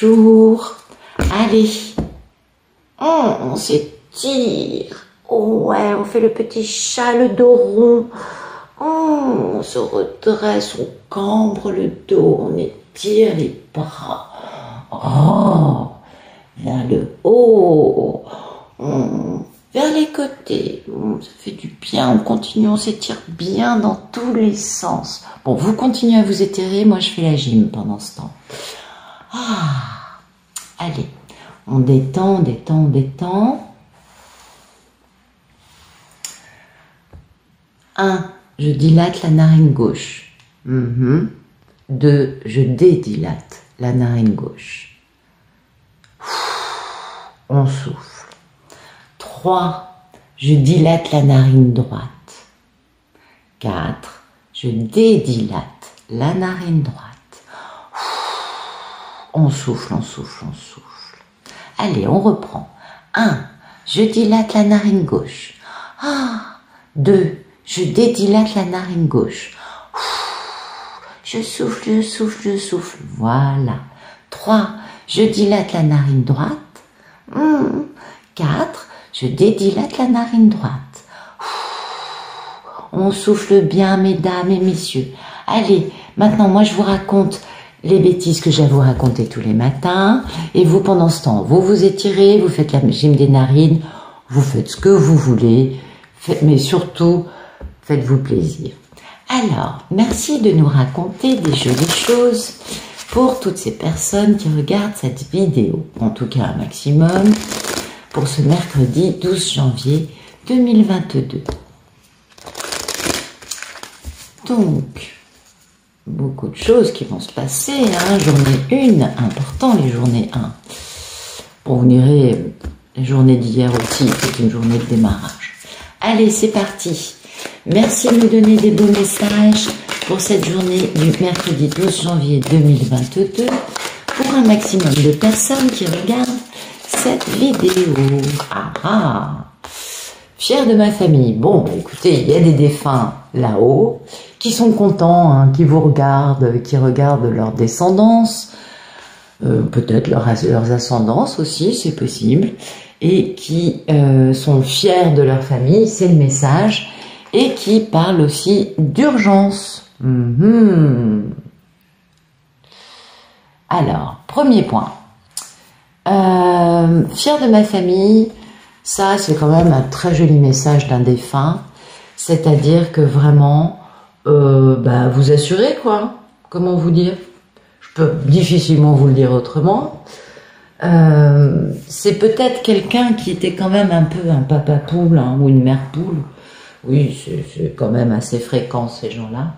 Bonjour. Allez. On s'étire. Oh ouais, on fait le petit chat, le dos rond. On se redresse, on cambre le dos, on étire les bras. Oh, vers le haut. Vers les côtés. Ça fait du bien, on continue, on s'étire bien dans tous les sens. Bon, vous continuez à vous étirer, moi je fais la gym pendant ce temps. Allez, on détend, détend, détend. 1, je dilate la narine gauche. 2, je dédilate la narine gauche. On souffle. 3, je dilate la narine droite. 4, je dédilate la narine droite. On souffle, on souffle, on souffle. Allez, on reprend. 1, je dilate la narine gauche. 2, je dédilate la narine gauche. Je souffle, je souffle, je souffle. Voilà. 3, je dilate la narine droite. 4, je dédilate la narine droite. On souffle bien, mesdames et messieurs. Allez, maintenant, moi, je vous raconte les bêtises que j'ai à vous raconter tous les matins. Et vous, pendant ce temps, vous vous étirez, vous faites la gym des narines, vous faites ce que vous voulez, mais surtout, faites-vous plaisir. Alors, merci de nous raconter des jolies choses pour toutes ces personnes qui regardent cette vidéo. En tout cas, un maximum pour ce mercredi 12 janvier 2022. Donc, beaucoup de choses qui vont se passer, hein. Journée 1, important les journées 1. Bon, vous direz, la journée d'hier aussi, c'est une journée de démarrage. Allez, c'est parti. Merci de nous donner des beaux messages pour cette journée du mercredi 12 janvier 2022 pour un maximum de personnes qui regardent cette vidéo. Fier de ma famille. Bon, écoutez, il y a des défunts là-haut qui sont contents, hein, qui vous regardent, qui regardent leur descendance, peut-être leurs ascendances aussi, c'est possible, et qui sont fiers de leur famille, c'est le message, et qui parlent aussi d'urgence. Alors, premier point. Fier de ma famille, ça c'est quand même un très joli message d'un défunt, c'est-à-dire que vraiment, vous assurez quoi, comment vous dire, je peux difficilement vous le dire autrement, c'est peut-être quelqu'un qui était quand même un peu un papa poule, hein, ou une mère poule, oui c'est quand même assez fréquent ces gens-là,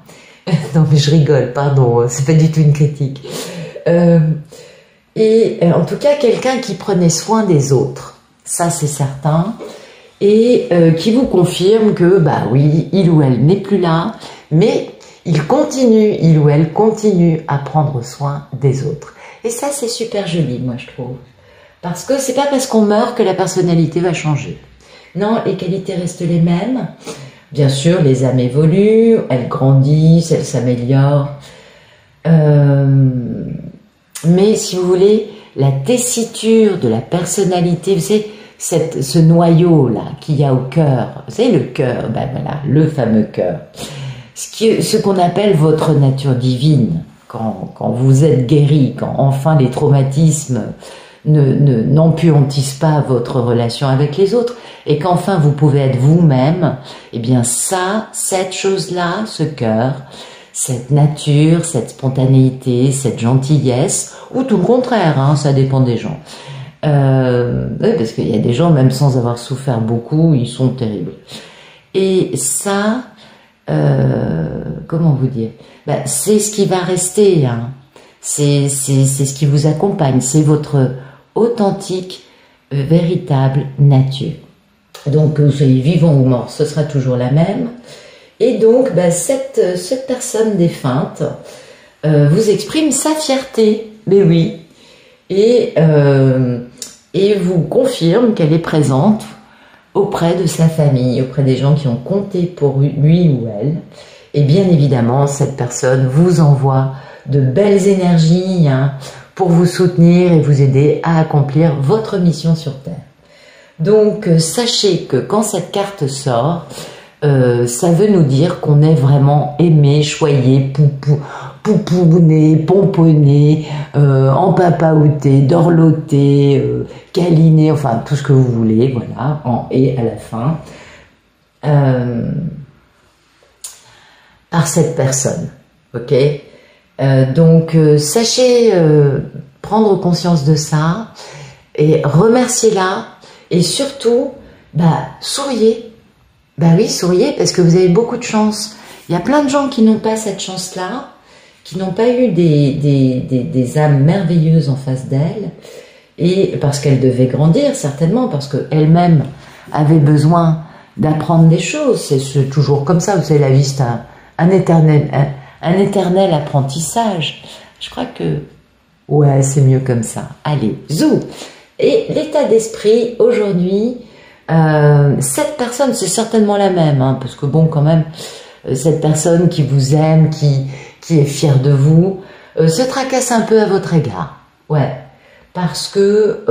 non mais je rigole, pardon, c'est pas du tout une critique, et en tout cas quelqu'un qui prenait soin des autres, ça c'est certain, et qui vous confirme que, oui, il ou elle n'est plus là, mais il ou elle continue à prendre soin des autres. Et ça, c'est super joli, moi, je trouve. Parce que c'est pas parce qu'on meurt que la personnalité va changer. Non, les qualités restent les mêmes. Bien sûr, les âmes évoluent, elles grandissent, elles s'améliorent. Mais si vous voulez, la tessiture de la personnalité, vous savez, ce noyau-là qu'il y a au cœur, vous savez, le cœur, voilà, le fameux cœur, ce qu'on appelle votre nature divine, quand vous êtes guéri, quand enfin les traumatismes n'empuantissent pas votre relation avec les autres, et qu'enfin vous pouvez être vous-même, eh bien ça, cette chose-là, ce cœur, cette nature, cette spontanéité, cette gentillesse, ou tout le contraire, hein, ça dépend des gens. Parce qu'il y a des gens, même sans avoir souffert beaucoup, ils sont terribles. Et ça, comment vous dire, c'est ce qui va rester, hein. C'est ce qui vous accompagne, c'est votre authentique, véritable nature. Donc, vous soyez vivant ou mort, ce sera toujours la même. Et donc, cette personne défunte vous exprime sa fierté, mais oui, et vous confirme qu'elle est présente auprès de sa famille, auprès des gens qui ont compté pour lui ou elle. Et bien évidemment, cette personne vous envoie de belles énergies, hein, pour vous soutenir et vous aider à accomplir votre mission sur Terre. Donc, sachez que quand cette carte sort, ça veut nous dire qu'on est vraiment aimé, choyé, poupouné, pomponné, empapaouté, dorloté, câliné, enfin tout ce que vous voulez, voilà, et à la fin, par cette personne, ok? Donc, sachez prendre conscience de ça et remerciez-la et surtout, souriez. Bah oui, souriez parce que vous avez beaucoup de chance. Il y a plein de gens qui n'ont pas cette chance-là, qui n'ont pas eu des âmes merveilleuses en face d'elles, et parce qu'elles devaient grandir certainement, parce qu'elles-mêmes avaient besoin d'apprendre des choses. C'est toujours comme ça, vous savez, la vie c'est un éternel apprentissage. Je crois que, ouais, c'est mieux comme ça. Allez, zou. Et l'état d'esprit aujourd'hui, cette personne, c'est certainement la même, hein, parce que bon, quand même, cette personne qui vous aime, qui est fière de vous, se tracasse un peu à votre égard, ouais, parce que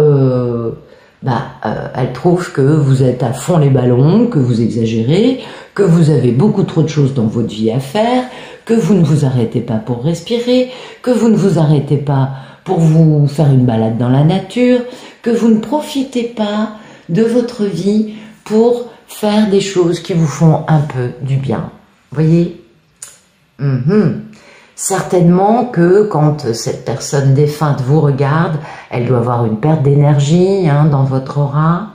elle trouve que vous êtes à fond les ballons, que vous exagérez, que vous avez beaucoup trop de choses dans votre vie à faire, que vous ne vous arrêtez pas pour respirer, que vous ne vous arrêtez pas pour vous faire une balade dans la nature, que vous ne profitez pas de votre vie pour faire des choses qui vous font un peu du bien. Voyez? Certainement que quand cette personne défunte vous regarde, elle doit avoir une perte d'énergie dans votre aura,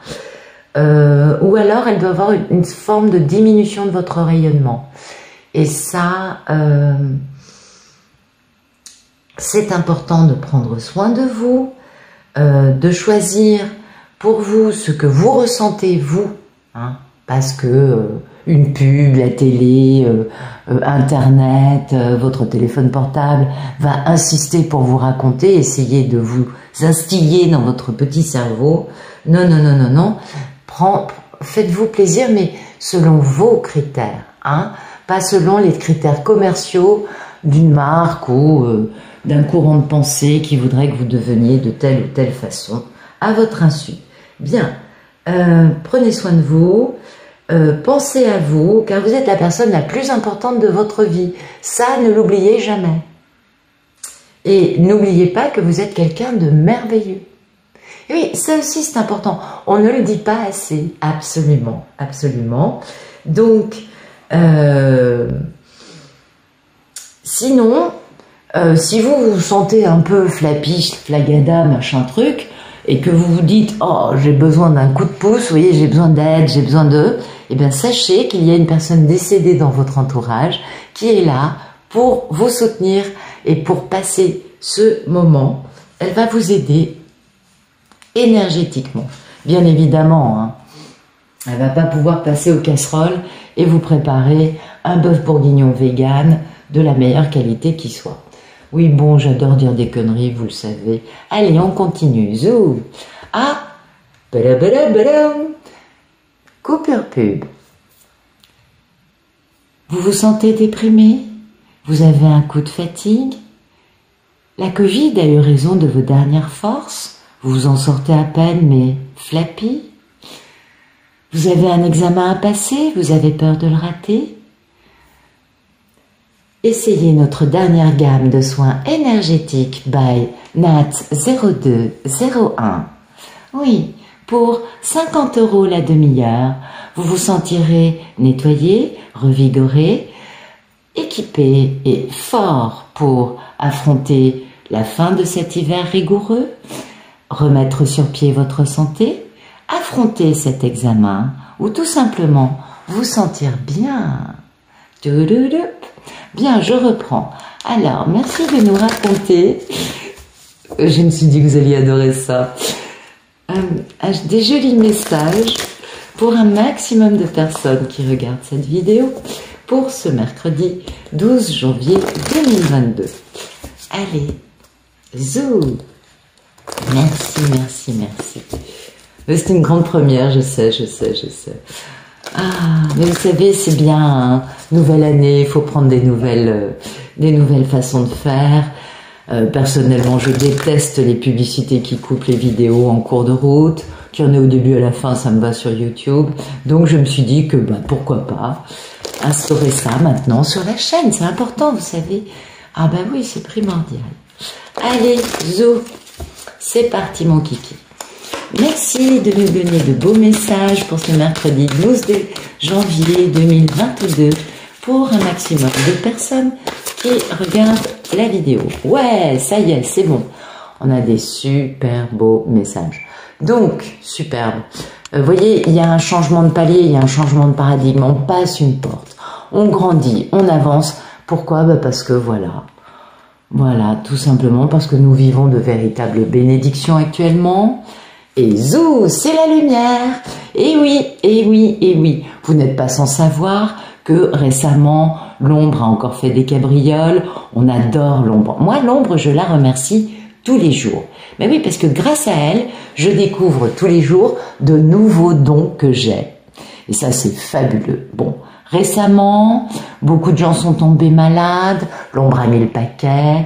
ou alors elle doit avoir une forme de diminution de votre rayonnement. Et ça, c'est important de prendre soin de vous, de choisir pour vous ce que vous ressentez vous, parce que une pub, la télé, Internet, votre téléphone portable va insister pour vous raconter, essayer de vous instiller dans votre petit cerveau. Non, non, non, non, non. Faites-vous plaisir, mais selon vos critères, pas selon les critères commerciaux d'une marque ou d'un courant de pensée qui voudrait que vous deveniez de telle ou telle façon, à votre insu. Bien, prenez soin de vous, pensez à vous, car vous êtes la personne la plus importante de votre vie. Ça, ne l'oubliez jamais. Et n'oubliez pas que vous êtes quelqu'un de merveilleux. Et oui, ça aussi c'est important. On ne le dit pas assez. Absolument, absolument. Donc, sinon, si vous vous sentez un peu flapiche, flagada, machin truc, et que vous vous dites « Oh, j'ai besoin d'un coup de pouce, vous voyez, j'ai besoin d'aide, j'ai besoin de... » Eh bien, sachez qu'il y a une personne décédée dans votre entourage qui est là pour vous soutenir et pour passer ce moment. Elle va vous aider énergétiquement. Bien évidemment, elle ne va pas pouvoir passer aux casseroles et vous préparer un bœuf bourguignon vegan de la meilleure qualité qui soit. Oui, bon, j'adore dire des conneries, vous le savez. Allez, on continue. Zou. Ah, coupure pub. Vous vous sentez déprimé? Vous avez un coup de fatigue? La Covid a eu raison de vos dernières forces? Vous vous en sortez à peine, mais flappy? Vous avez un examen à passer? Vous avez peur de le rater? Essayez notre dernière gamme de soins énergétiques by Nat 0201. Oui, pour 50 € la demi-heure, vous vous sentirez nettoyé, revigoré, équipé et fort pour affronter la fin de cet hiver rigoureux, remettre sur pied votre santé, affronter cet examen ou tout simplement vous sentir bien. Bien, je reprends. Alors, merci de nous raconter. Je me suis dit que vous alliez adorer ça. Des jolis messages pour un maximum de personnes qui regardent cette vidéo pour ce mercredi 12 janvier 2022. Allez, zou. Merci, merci, merci. C'est une grande première, je sais. Ah, mais vous savez, c'est bien, nouvelle année, il faut prendre des nouvelles façons de faire. Personnellement, je déteste les publicités qui coupent les vidéos en cours de route. Qu'il y en ait au début à la fin, ça me va sur YouTube. Donc je me suis dit que pourquoi pas instaurer ça maintenant sur la chaîne. C'est important, vous savez. Ah ben oui, c'est primordial. Allez, zou, c'est parti mon kiki. Merci de nous donner de beaux messages pour ce mercredi 12 janvier 2022 pour un maximum de personnes qui regardent la vidéo. Ouais, ça y est, c'est bon. On a des super beaux messages. Donc, superbe. Vous voyez, il y a un changement de palier, il y a un changement de paradigme. On passe une porte, on grandit, on avance. Pourquoi? Parce que voilà. Voilà, tout simplement parce que nous vivons de véritables bénédictions actuellement. Et zou, c'est la lumière. Et oui, et oui, et oui. Vous n'êtes pas sans savoir que récemment, l'ombre a encore fait des cabrioles. On adore l'ombre. Moi, l'ombre, je la remercie tous les jours. Mais oui, parce que grâce à elle, je découvre tous les jours de nouveaux dons que j'ai. Et ça, c'est fabuleux. Bon, récemment, beaucoup de gens sont tombés malades. L'ombre a mis le paquet.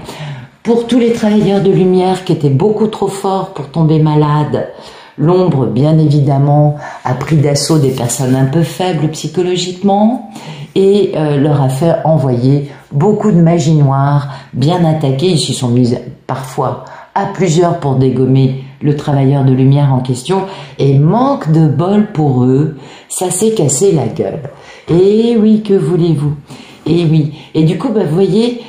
Pour tous les travailleurs de lumière qui étaient beaucoup trop forts pour tomber malades, l'ombre, bien évidemment, a pris d'assaut des personnes un peu faibles psychologiquement et leur a fait envoyer beaucoup de magie noire bien attaquée. Ils s'y sont mis parfois à plusieurs pour dégommer le travailleur de lumière en question et manque de bol pour eux, ça s'est cassé la gueule. Et oui, que voulez-vous? Et oui. Et du coup, vous voyez,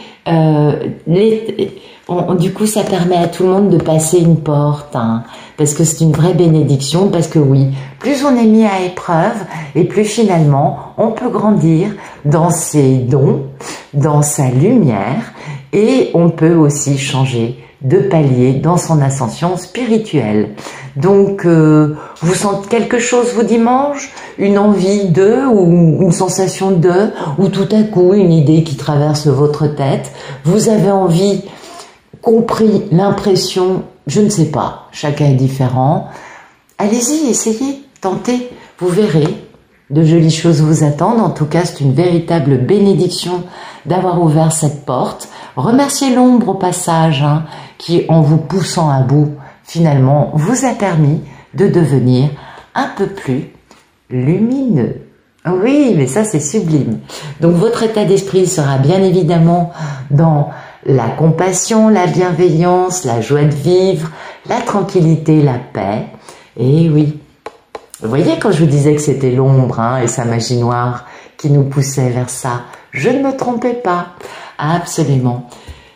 du coup, ça permet à tout le monde de passer une porte, hein, parce que c'est une vraie bénédiction, parce que oui, plus on est mis à épreuve, et plus finalement, on peut grandir dans ses dons, dans sa lumière, et on peut aussi changer de palier dans son ascension spirituelle. Donc, vous sentez quelque chose vous dimanche, une envie de, ou une sensation de, ou tout à coup une idée qui traverse votre tête, vous avez envie, compris, l'impression, je ne sais pas, chacun est différent. Allez-y, essayez, tentez, vous verrez, de jolies choses vous attendent. En tout cas, c'est une véritable bénédiction d'avoir ouvert cette porte. Remerciez l'ombre au passage, hein, qui, en vous poussant à bout, finalement, vous a permis de devenir un peu plus lumineux. Oui, mais ça, c'est sublime. Donc, votre état d'esprit sera bien évidemment dans la compassion, la bienveillance, la joie de vivre, la tranquillité, la paix. Et oui, vous voyez quand je vous disais que c'était l'ombre, hein, et sa magie noire qui nous poussait vers ça, je ne me trompais pas, absolument.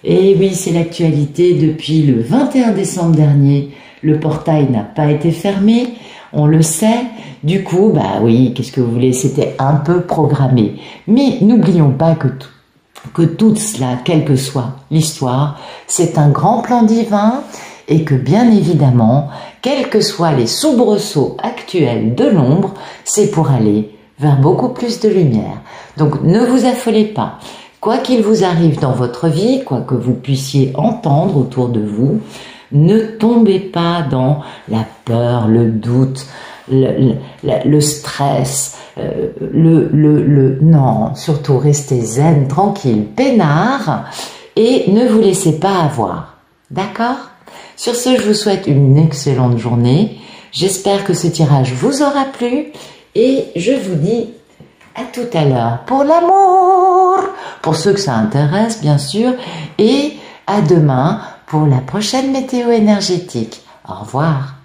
Et oui, c'est l'actualité depuis le 21 décembre dernier. Le portail n'a pas été fermé, on le sait. Du coup, bah oui, qu'est-ce que vous voulez, c'était un peu programmé. Mais n'oublions pas que tout cela, quelle que soit l'histoire, c'est un grand plan divin et que bien évidemment, quels que soient les soubresauts actuels de l'ombre, c'est pour aller vers beaucoup plus de lumière. Donc ne vous affolez pas. Quoi qu'il vous arrive dans votre vie, quoi que vous puissiez entendre autour de vous, ne tombez pas dans la peur, le doute, le stress, non, surtout restez zen, tranquille, peinard et ne vous laissez pas avoir. D'accord? Sur ce, je vous souhaite une excellente journée. J'espère que ce tirage vous aura plu et je vous dis à tout à l'heure pour l'amour, pour ceux que ça intéresse bien sûr, et à demain pour la prochaine météo énergétique. Au revoir.